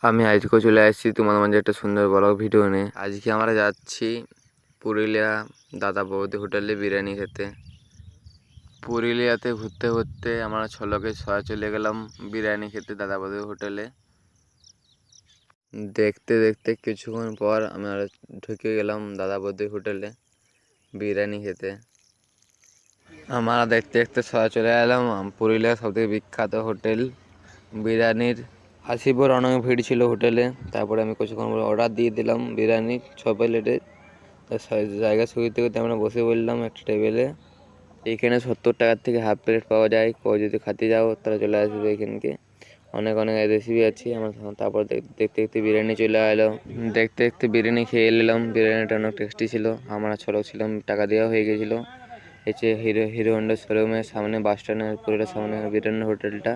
আমি আজকে চলে আসছি তোমাদের মাঝে একটা সুন্দর ব্লগ ভিডিও নিয়ে। আজকে আমরা যাচ্ছি পুরুলিয়া দাদা বৌদি হোটেলে বিরিয়ানি খেতে। পুরুলিয়াতে ঘুরতে ঘুরতে আমরা ছলকে চলে গেলাম বিরিয়ানি খেতে দাদা বৌদি হোটেলে। দেখতে দেখতে কিছুক্ষণ পর আমরা ঢুকে গেলাম দাদা বৌদি হোটেলে বিরিয়ানি খেতে। আমরা দেখতে দেখতে চলে এলাম পুরুলিয়ার সবথেকে বিখ্যাত হোটেল বিরিয়ানির। আসিবার অনেক ভিড় ছিল হোটেলে। তারপরে আমি কিছুক্ষণ অর্ডার দিয়ে দিলাম বিরিয়ানি 6 প্লেটের। জায়গা সুবিধা করতে আমরা বসে বললাম একটা টেবিলে। এইখানে 70 টাকার থেকে হাফ প্লেট পাওয়া যায়। কেউ যদি খেতে যাও তারা চলে আসবে এখানকে। অনেক অনেক রেসিপি আছে আমার। তারপর দেখতে দেখতে বিরিয়ানি চলে এলো। দেখতে দেখতে বিরিয়ানি খেয়ে নিলাম। বিরিয়ানিটা অনেক টেস্টি ছিল। আমরা ছলক ছিলাম, টাকা দেওয়া হয়ে গেছিলো। হিরো হন্ডা শোরুমের সামনে, বাস স্ট্যান্ডের পুরো সামনে বিরিয়ানি হোটেলটা।